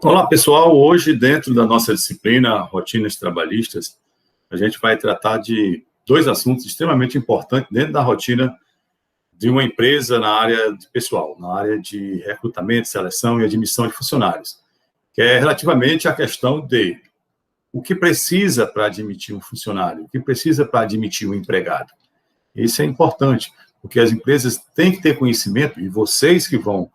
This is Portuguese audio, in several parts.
Olá, pessoal. Hoje, dentro da nossa disciplina Rotinas Trabalhistas, a gente vai tratar de dois assuntos extremamente importantes dentro da rotina de uma empresa na área de pessoal, na área de recrutamento, seleção e admissão de funcionários, que é relativamente à questão de o que precisa para admitir um funcionário, o que precisa para admitir um empregado. Isso é importante, porque as empresas têm que ter conhecimento, e vocês que vão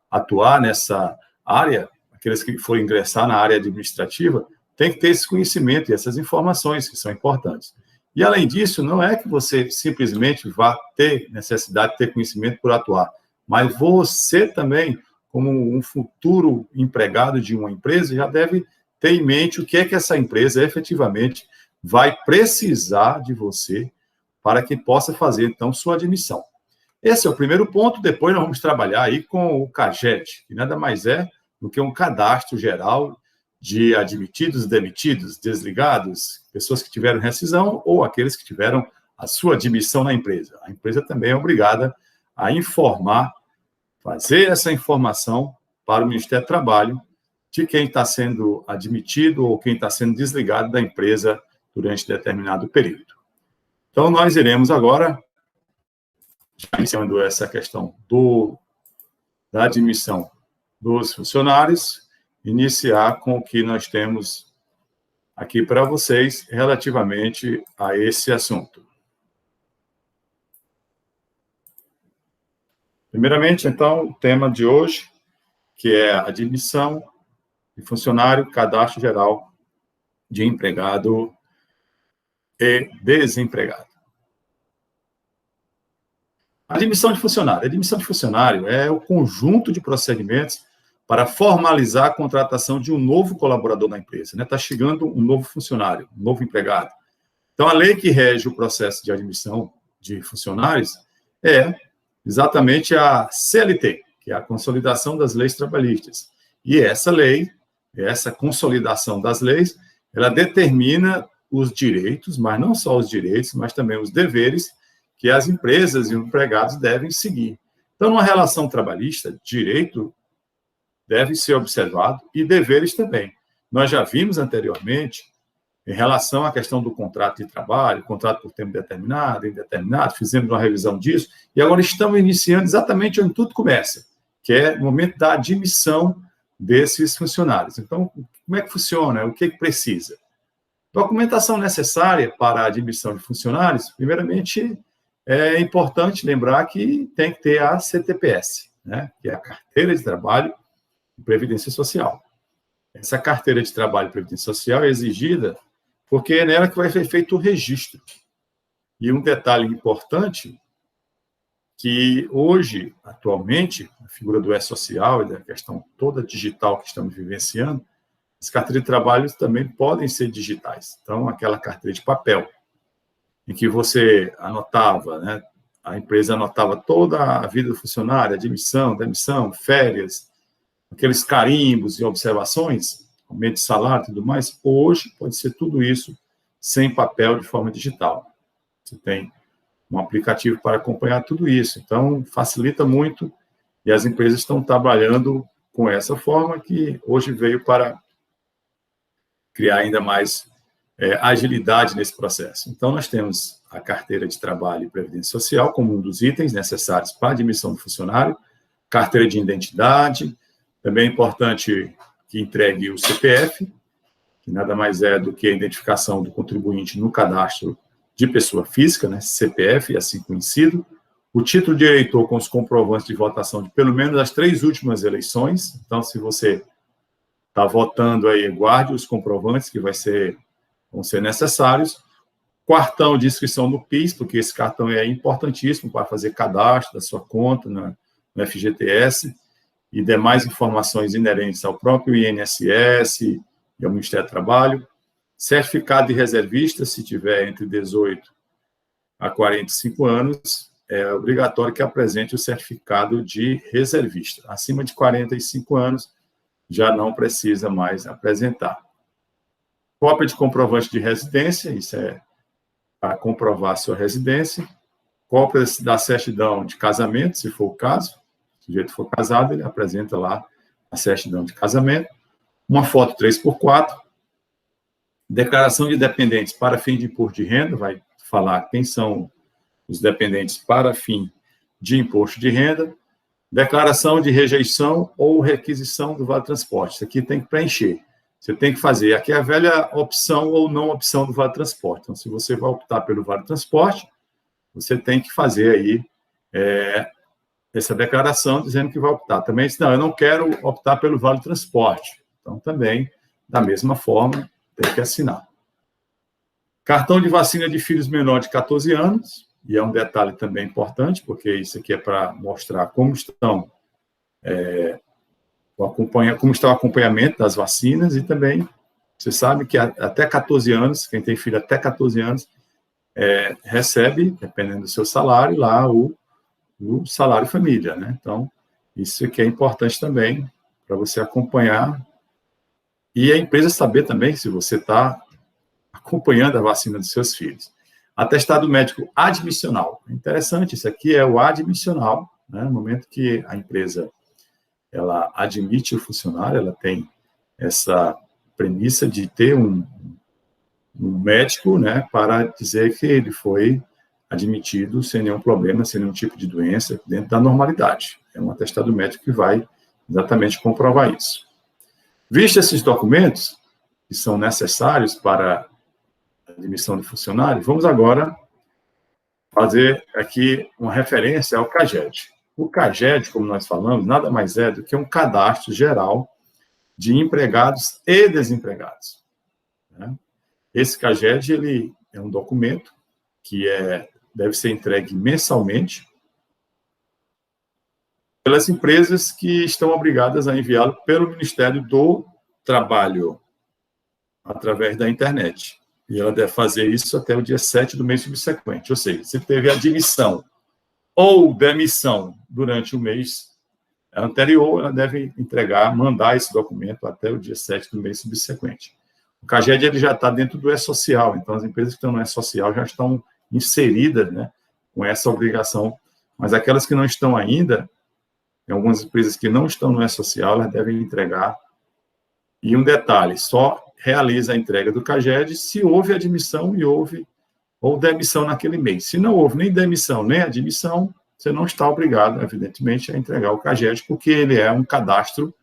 atuar nessa área, aqueles que forem ingressar na área administrativa, têm que ter esse conhecimento e essas informações que são importantes. E, além disso, não é que você simplesmente vá ter necessidade de ter conhecimento por atuar, mas você também, como um futuro empregado de uma empresa, já deve ter em mente o que é que essa empresa efetivamente vai precisar de você para que possa fazer, então, sua admissão. Esse é o primeiro ponto. Depois nós vamos trabalhar aí com o CAGED, que nada mais é do que um cadastro geral de admitidos, demitidos, desligados, pessoas que tiveram rescisão ou aqueles que tiveram a sua admissão na empresa. A empresa também é obrigada a informar, fazer essa informação para o Ministério do Trabalho de quem está sendo admitido ou quem está sendo desligado da empresa durante determinado período. Então, nós iremos agora, iniciando essa questão da admissão dos funcionários, iniciar com o que nós temos aqui para vocês relativamente a esse assunto. Primeiramente, então, o tema de hoje, que é a admissão de funcionário, cadastro geral de empregado e desempregado. Admissão de funcionário. A admissão de funcionário é o conjunto de procedimentos para formalizar a contratação de um novo colaborador na empresa. Está chegando um novo funcionário, um novo empregado. Então, a lei que rege o processo de admissão de funcionários é exatamente a CLT, que é a Consolidação das Leis Trabalhistas. E essa lei, essa consolidação das leis, ela determina os direitos, mas não só os direitos, mas também os deveres que as empresas e os empregados devem seguir. Então, numa relação trabalhista, direito deve ser observado e deveres também. Nós já vimos anteriormente, em relação à questão do contrato de trabalho, contrato por tempo determinado, indeterminado, fizemos uma revisão disso, e agora estamos iniciando exatamente onde tudo começa, que é o momento da admissão desses funcionários. Então, como é que funciona? O que precisa? Documentação necessária para a admissão de funcionários, primeiramente, é importante lembrar que tem que ter a CTPS, que é a Carteira de Trabalho e Previdência Social. Essa Carteira de Trabalho e Previdência Social é exigida porque é nela que vai ser feito o registro. E um detalhe importante, que hoje, atualmente, a figura do E-Social e da questão toda digital que estamos vivenciando, as carteiras de trabalho também podem ser digitais. Então, aquela carteira de papel, em que você anotava, a empresa anotava toda a vida do funcionário, admissão, demissão, férias, aqueles carimbos e observações, aumento de salário e tudo mais, hoje pode ser tudo isso sem papel, de forma digital. Você tem um aplicativo para acompanhar tudo isso, então facilita muito e as empresas estão trabalhando com essa forma que hoje veio para criar ainda mais agilidade nesse processo. Então, nós temos a Carteira de Trabalho e Previdência Social como um dos itens necessários para a admissão do funcionário, carteira de identidade, também é importante que entregue o CPF, que nada mais é do que a identificação do contribuinte no cadastro de pessoa física, CPF, assim conhecido, o título de eleitor com os comprovantes de votação de pelo menos as 3 últimas eleições. Então, se você está votando aí, guarde os comprovantes que vão ser necessários. Cartão de inscrição no PIS, porque esse cartão é importantíssimo para fazer cadastro da sua conta no FGTS e demais informações inerentes ao próprio INSS e ao Ministério do Trabalho. Certificado de reservista, se tiver entre 18 a 45 anos, é obrigatório que apresente o certificado de reservista. Acima de 45 anos, já não precisa mais apresentar. Cópia de comprovante de residência, isso é para comprovar a sua residência. Cópia da certidão de casamento, se for o caso. Se o sujeito for casado, ele apresenta lá a certidão de casamento. uma foto 3x4, declaração de dependentes para fim de imposto de renda, vai falar quem são os dependentes para fim de imposto de renda, declaração de rejeição ou requisição do Vale Transporte. Isso aqui tem que preencher. Você tem que fazer. Aqui é a velha opção ou não opção do Vale Transporte. Então, se você vai optar pelo Vale Transporte, você tem que fazer aí essa declaração dizendo que vai optar. Também, não, eu não quero optar pelo Vale Transporte. Então, também, da mesma forma, tem que assinar. Cartão de vacina de filhos menores de 14 anos, e é um detalhe também importante, porque isso aqui é para mostrar como estão como está o acompanhamento das vacinas, e também você sabe que até 14 anos, quem tem filho até 14 anos, recebe, dependendo do seu salário, lá o salário família, né? Então, isso aqui é importante também para você acompanhar e a empresa saber também se você está acompanhando a vacina dos seus filhos. Atestado médico admissional. Interessante, isso aqui é o admissional, né? No momento que a empresa ela admite o funcionário, ela tem essa premissa de ter um médico, né, para dizer que ele foi admitido sem nenhum problema, sem nenhum tipo de doença, dentro da normalidade. É um atestado médico que vai exatamente comprovar isso. Visto esses documentos, que são necessários para a admissão de funcionário, vamos agora fazer aqui uma referência ao CAGED. O CAGED, como nós falamos, nada mais é do que um cadastro geral de empregados e desempregados, né? Esse CAGED, ele é um documento que deve ser entregue mensalmente pelas empresas que estão obrigadas a enviá-lo pelo Ministério do Trabalho, através da internet. E ela deve fazer isso até o dia 7 do mês subsequente. Ou seja, se teve admissão ou demissão durante o mês anterior, ela deve mandar esse documento até o dia 7 do mês subsequente. O CAGED ele já está dentro do E-Social, então as empresas que estão no E-Social já estão inseridas, né, com essa obrigação, mas aquelas que não estão ainda, tem algumas empresas que não estão no E-Social, elas devem entregar. E um detalhe, só realiza a entrega do CAGED se houve admissão ou demissão naquele mês. Se não houve nem demissão nem admissão, você não está obrigado, evidentemente, a entregar o CAGED, porque ele é um cadastro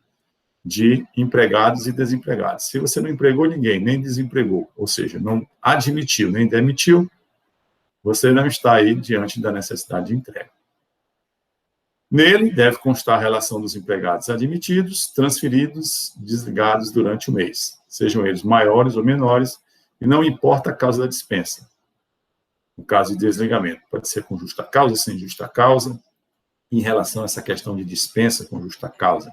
de empregados e desempregados. Se você não empregou ninguém, nem desempregou, ou seja, não admitiu nem demitiu, você não está aí diante da necessidade de entrega. Nele deve constar a relação dos empregados admitidos, transferidos, desligados durante o mês, sejam eles maiores ou menores, e não importa a causa da dispensa. No caso de desligamento, pode ser com justa causa, sem justa causa. Em relação a essa questão de dispensa com justa causa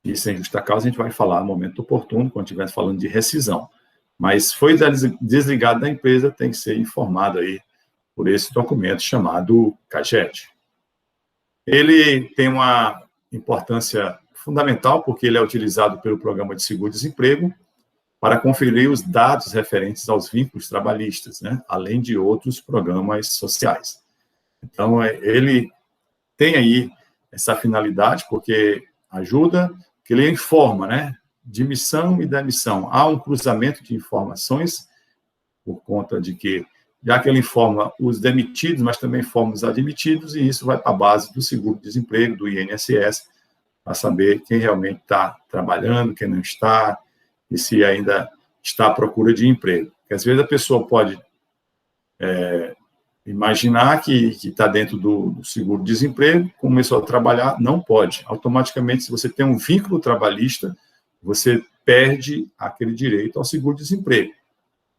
e sem justa causa, a gente vai falar no momento oportuno, quando estiver falando de rescisão. Mas foi desligado da empresa, tem que ser informado aí por esse documento chamado CAGED. Ele tem uma importância fundamental, porque ele é utilizado pelo Programa de Seguro-Desemprego para conferir os dados referentes aos vínculos trabalhistas, né, além de outros programas sociais. Então, ele tem aí essa finalidade, porque ajuda, que ele informa, né, de missão e demissão. Há um cruzamento de informações, por conta de que, já que ele informa os demitidos, mas também informa os admitidos, e isso vai para a base do seguro-desemprego, do INSS, para saber quem realmente está trabalhando, quem não está, e se ainda está à procura de emprego. Porque, às vezes, a pessoa pode imaginar que está dentro do seguro-desemprego, começou a trabalhar, não pode. Automaticamente, se você tem um vínculo trabalhista, você perde aquele direito ao seguro-desemprego.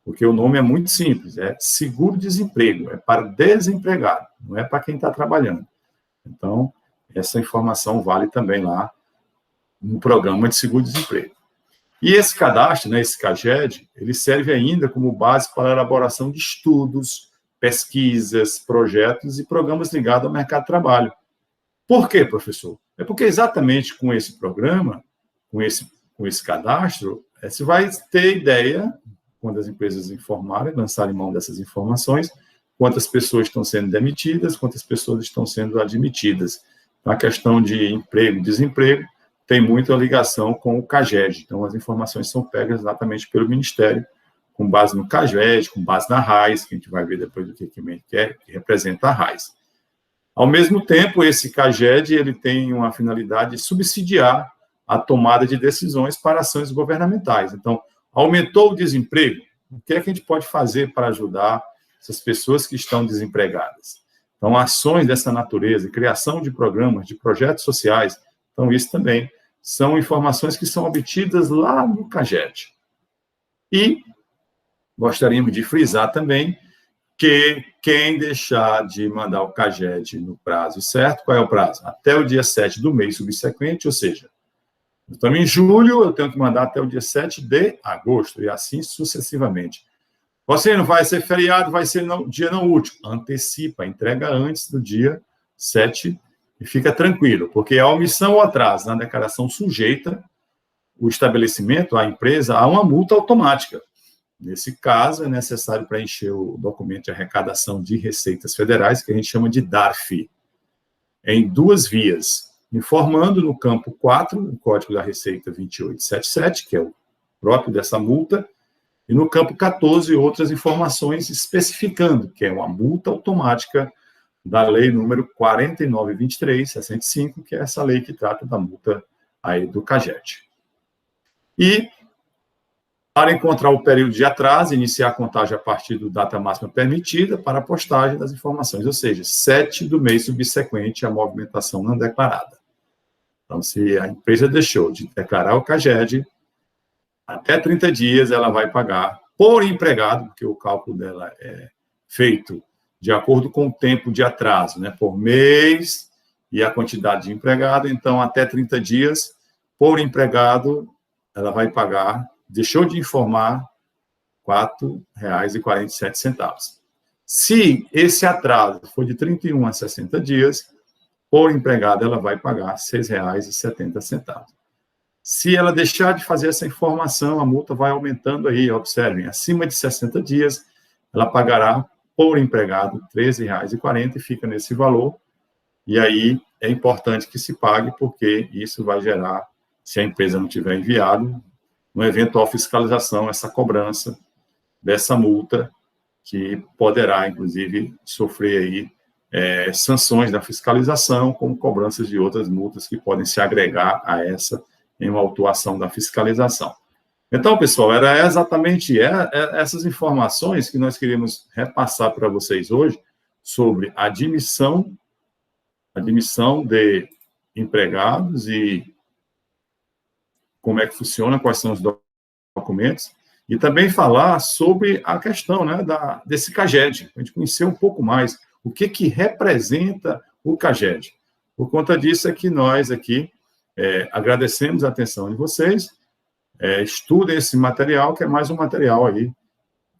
Porque o nome é muito simples, é seguro-desemprego, é para desempregado, não é para quem está trabalhando. Então, essa informação vale também lá no programa de seguro-desemprego. E esse cadastro, né, esse CAGED, ele serve ainda como base para a elaboração de estudos, pesquisas, projetos e programas ligados ao mercado de trabalho. Por quê, professor? É porque exatamente com esse programa, com esse cadastro, você vai ter ideia, quando as empresas informarem, lançarem mão dessas informações, quantas pessoas estão sendo demitidas, quantas pessoas estão sendo admitidas. Na questão de emprego, desemprego, tem muita ligação com o CAGED. Então, as informações são pegas exatamente pelo Ministério, com base no CAGED, com base na RAIS, que a gente vai ver depois do que representa a RAIS. Ao mesmo tempo, esse CAGED ele tem uma finalidade de subsidiar a tomada de decisões para ações governamentais. Então, aumentou o desemprego, o que é que a gente pode fazer para ajudar essas pessoas que estão desempregadas? Então, ações dessa natureza, criação de programas, de projetos sociais, então isso também são informações que são obtidas lá no CAGED. E gostaríamos de frisar também que quem deixar de mandar o CAGED no prazo certo, qual é o prazo? Até o dia 7 do mês subsequente, ou seja, estamos em julho, eu tenho que mandar até o dia 7 de agosto, e assim sucessivamente. Você não vai ser feriado, vai ser dia não útil. Antecipa, entrega antes do dia 7 e fica tranquilo, porque a omissão ou atraso na declaração sujeita o estabelecimento, a empresa, a uma multa automática. Nesse caso, é necessário preencher o documento de arrecadação de receitas federais, que a gente chama de DARF, em 2 vias, informando no campo 4, o Código da Receita 2877, que é o próprio dessa multa, e no campo 14, outras informações especificando, que é uma multa automática da lei número 49.23/65, que é essa lei que trata da multa aí do CAGED. E, para encontrar o período de atraso, iniciar a contagem a partir da data máxima permitida para a postagem das informações, ou seja, 7 do mês subsequente à movimentação não declarada. Então, se a empresa deixou de declarar o CAGED, até 30 dias ela vai pagar por empregado, porque o cálculo dela é feito de acordo com o tempo de atraso, né, por mês e a quantidade de empregado. Então, até 30 dias, por empregado, ela vai pagar, deixou de informar, R$ 4,47. Se esse atraso for de 31 a 60 dias, por empregado, ela vai pagar R$ 6,70. Se ela deixar de fazer essa informação, a multa vai aumentando aí, observem, acima de 60 dias, ela pagará por empregado R$ 13,40 e fica nesse valor. E aí é importante que se pague, porque isso vai gerar, se a empresa não tiver enviado, uma eventual fiscalização, essa cobrança dessa multa, que poderá, inclusive, sofrer aí sanções da fiscalização, como cobranças de outras multas que podem se agregar a essa em uma autuação da fiscalização. Então, pessoal, era exatamente essas informações que nós queríamos repassar para vocês hoje sobre a admissão de empregados e como é que funciona, quais são os documentos, e também falar sobre a questão, né, desse CAGED, a gente conhecer um pouco mais o que representa o CAGED. Por conta disso é que nós aqui agradecemos a atenção de vocês, estudem esse material, que é mais um material aí,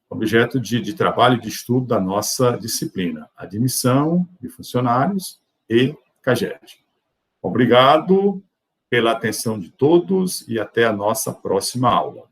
objeto de trabalho, de estudo da nossa disciplina, admissão de funcionários e CAGED. Obrigado pela atenção de todos e até a nossa próxima aula.